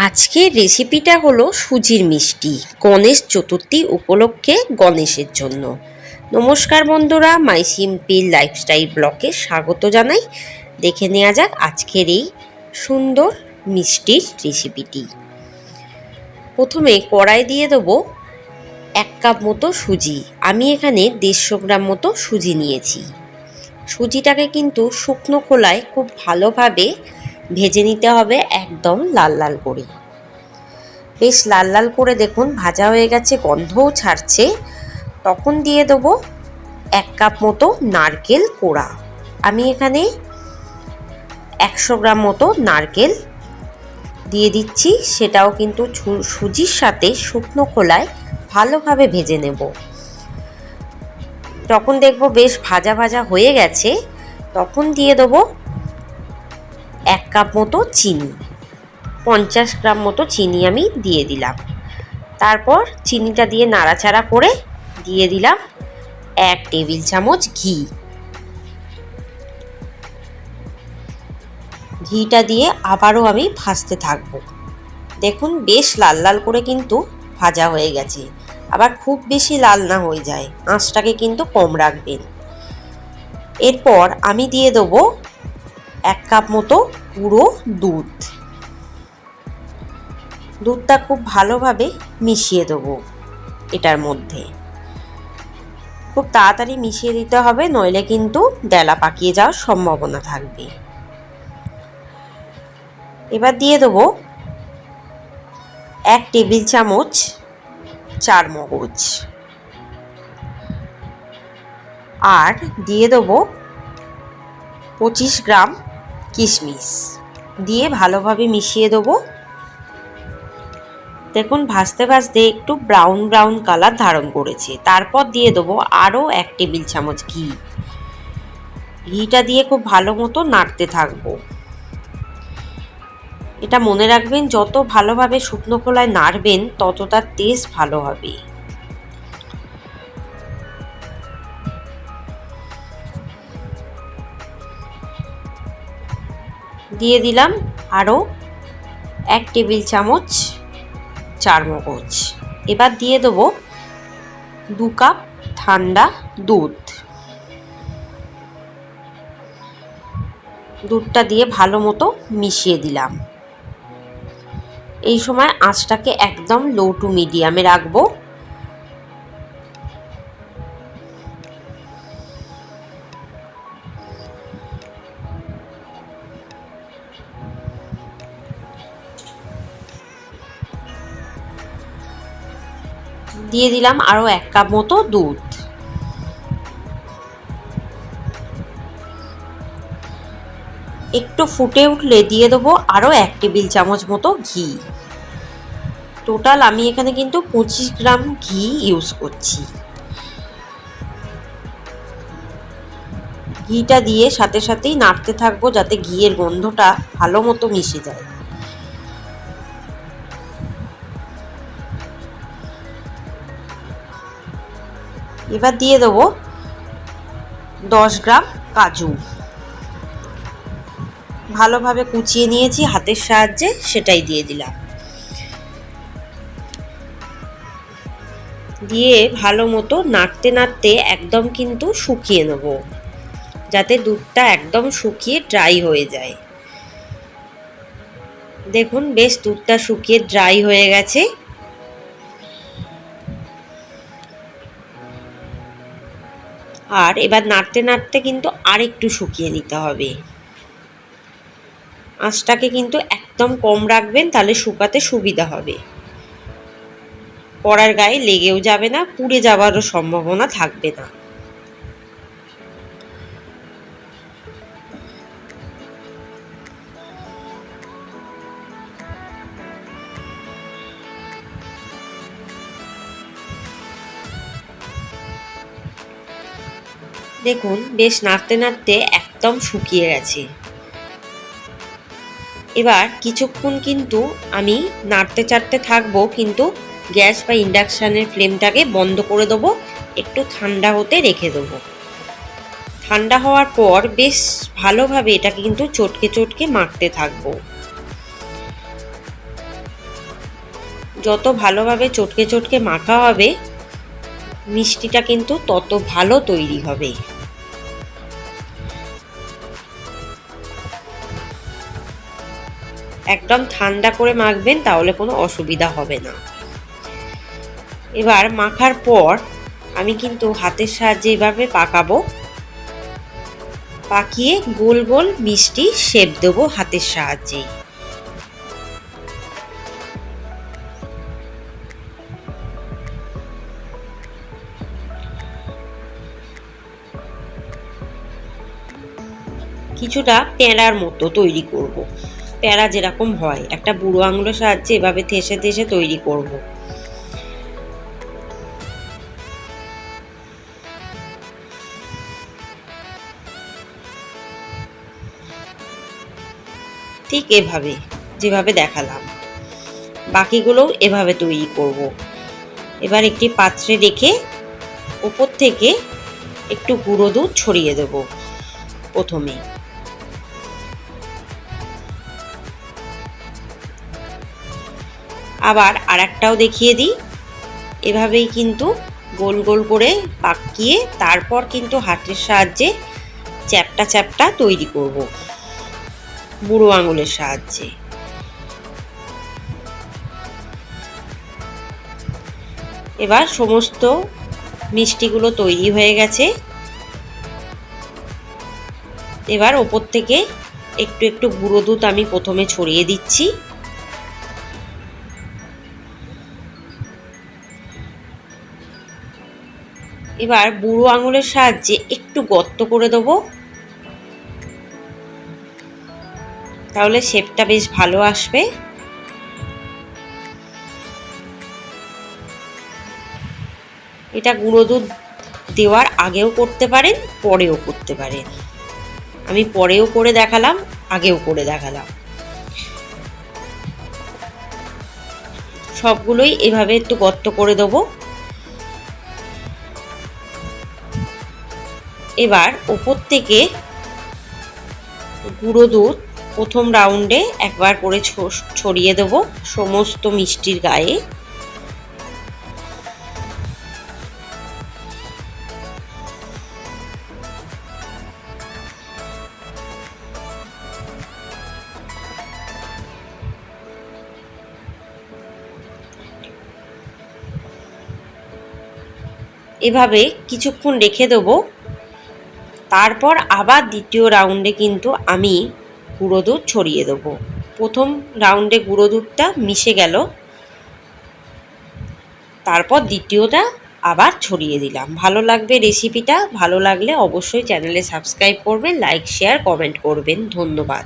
আজকের রেসিপিটা হলো সুজির মিষ্টি গণেশ চতুর্থী উপলক্ষে গণেশের জন্য। নমস্কার বন্ধুরা, মাই সিম্পল লাইফস্টাইল ব্লগে স্বাগত জানাই। দেখে নেওয়া যাক আজকের এই সুন্দর মিষ্টির রেসিপিটি। প্রথমে কড়াই দিয়ে দেবো 1 কাপ মতো সুজি। আমি এখানে 150 গ্রাম মতো সুজি নিয়েছি। সুজিটাকে কিন্তু শুকনো খোলায় খুব ভালোভাবে ভেজে নিতে হবে, একদম লাল লাল করে। বেশ লাল লাল করে দেখুন ভাজা হয়ে গেছে, গন্ধও ছাড়ছে। তখন দিয়ে দেবো 1 কাপ মতো নারকেল কোড়া। আমি এখানে 100 গ্রাম মতো নারকেল দিয়ে দিচ্ছি। সেটাও কিন্তু সুজির সাথে শুকনো খোলায় ভালোভাবে ভেজে নেব। তখন দেখবো বেশ ভাজা ভাজা হয়ে গেছে। তখন দিয়ে দেবো 1 কাপ মতো চিনি। 50 গ্রাম মতো চিনি আমি দিয়ে দিলাম। তারপর চিনিটা দিয়ে নাড়াচাড়া করে দিয়ে দিলাম 1 টেবিল চামচ ঘি। ঘিটা দিয়ে আবারও আমি ভাজতে থাকবো। দেখুন বেশ লাল লাল করে কিন্তু ভাজা হয়ে গেছে। আবার খুব বেশি লাল না হয়ে যায়, আঁচটাকে কিন্তু কম রাখবেন। এরপর আমি দিয়ে দেবো 1 কাপ মতো গুঁড়ো দুধ। দুধটা খুব ভালোভাবে মিশিয়ে দেবো এটার মধ্যে। খুব তাড়াতাড়ি মিশিয়ে দিতে হবে, নইলে কিন্তু ডেলা পাকিয়ে যাওয়ার সম্ভাবনা থাকবে। এবার দিয়ে দেবো 1 টেবিল চামচ চারমগজ, আর দিয়ে দেবো 25 গ্রাম কিশমিশ। দিয়ে ভালোভাবে মিশিয়ে দেবো। দেখুন ভাজতে ভাজতে একটু ব্রাউন ব্রাউন কালার ধারণ করেছে। তারপর দিয়ে দেবো আরও 1 টেবিল চামচ ঘি। ঘিটা দিয়ে খুব ভালো মতো নাড়তে থাকবো। এটা মনে রাখবেন, যত ভালোভাবে শুকনো খোলায় নাড়বেন তত তার টেস্ট ভালো হবে। দিয়ে দিলাম আরও 1 টেবিল চামচ চারমগজ। এবার দিয়ে দেবো 2 কাপ ঠান্ডা দুধ। দুধটা দিয়ে ভালো মতো মিশিয়ে দিলাম। এই সময় আঁচটাকে একদম লো টু মিডিয়ামে রাখবো। দিয়ে দিলাম আরও 1 কাপ মতো দুধ। একটু ফুটে উঠলে দিয়ে দেবো আরও 1 টেবিল চামচ মতো ঘি। টোটাল আমি এখানে কিন্তু 25 গ্রাম ঘি ইউজ করছি। ঘিটা দিয়ে সাথে সাথেই নাড়তে থাকবো, যাতে ঘিয়ের গন্ধটা ভালো মতো মিশে যায়। এবার দিয়ে দেবো 10 গ্রাম কাজু। ভালোভাবে কুচিয়ে নিয়েছি হাতের সাহায্যে, সেটাই দিয়ে দিলাম। দিয়ে ভালো মতো নাড়তে নাড়তে একদম কিন্তু শুকিয়ে নেব, যাতে দুধটা একদম শুকিয়ে ড্রাই হয়ে যায়। দেখুন বেশ দুধটা শুকিয়ে ড্রাই হয়ে গেছে। আর এবার নাড়তে নাড়তে কিন্তু আরেকটু শুকিয়ে নিতে হবে। আঁচটাকে কিন্তু একদম কম রাখবেন, তাহলে শুকাতে সুবিধা হবে। কড়ার গায়ে লেগেও যাবে না, পুড়ে যাওয়ারও সম্ভাবনা থাকবে না। দেখুন বেশ নাড়তে নাড়তে একদম শুকিয়ে গেছে। এবার কিছুক্ষণ কিন্তু আমি নাড়তে চাড়তে থাকবো, কিন্তু গ্যাস বা ইন্ডাকশানের ফ্লেমটাকে বন্ধ করে দেবো। একটু ঠান্ডা হতে রেখে দেবো। ঠান্ডা হওয়ার পর বেশ ভালোভাবে এটাকে কিন্তু চটকে চটকে মাখতে থাকবো। যত ভালোভাবে চটকে চটকে মাখা হবে মিষ্টিটা কিন্তু তত ভালো তৈরি হবে। একদম ঠান্ডা করে মাখবেন, তাহলে কোনো অসুবিধা হবে না। এবার মাখার পর আমি কিন্তু হাতের সাহায্যে এভাবে পাকাবো, পাকিয়ে গোল গোল মিষ্টি শেপ দেবো হাতের সাহায্যে। কিছুটা প্যাঁড়ার মতো তৈরি করব। প্যাঁড়া যেরকম হয়, একটা বুড়ো আঙুলের সাহায্যে এভাবে থেসে থেসে তৈরি করব। ঠিক এভাবে যেভাবে দেখালাম বাকিগুলোও এভাবে তৈরি করব। এবার একটি পাত্রে রেখে উপর থেকে একটু গুঁড়ো দুধ ছড়িয়ে দেব প্রথমে। আবার আরেকটাও দেখিয়ে দিই। এভাবেই কিন্তু গোল গোল করে পাকিয়ে তারপর কিন্তু হাতের সাহায্যে চ্যাপ্টা চ্যাপ্টা তৈরি করব বুড়ো আঙুলের সাহায্যে। এবার সমস্ত মিষ্টিগুলো তৈরি হয়ে গেছে। এবার ওপর থেকে একটু একটু গুঁড়ো দুধ আমি প্রথমে ছড়িয়ে দিচ্ছি। এবার বুড়ো আঙুলের সাহায্যে একটু গর্ত করে দেবো, তাহলে শেপটা বেশ ভালো আসবে। এটা গুঁড়ো দুধ দেওয়ার আগেও করতে পারেন, পরেও করতে পারেন। আমি পরেও করে দেখালাম, আগেও করে দেখালাম। সবগুলোই এভাবে একটু গর্ত করে দেবো। এবার ওপর থেকে গুঁড়ো দুধ প্রথম রাউন্ডে একবার করে ছড়িয়ে দেব সমস্ত মিষ্টির গায়ে। এভাবে কিছুক্ষণ রেখে দেবো। তারপর আবার দ্বিতীয় রাউন্ডে কিন্তু আমি গুঁড়ো দুধ ছড়িয়ে দেবো। প্রথম রাউন্ডে গুঁড়ো দুধটা মিশে গেল, তারপর দ্বিতীয়টা আবার ছড়িয়ে দিলাম। ভালো লাগবে রেসিপিটা। ভালো লাগলে অবশ্যই চ্যানেলে সাবস্ক্রাইব করবেন, লাইক শেয়ার কমেন্ট করবেন। ধন্যবাদ।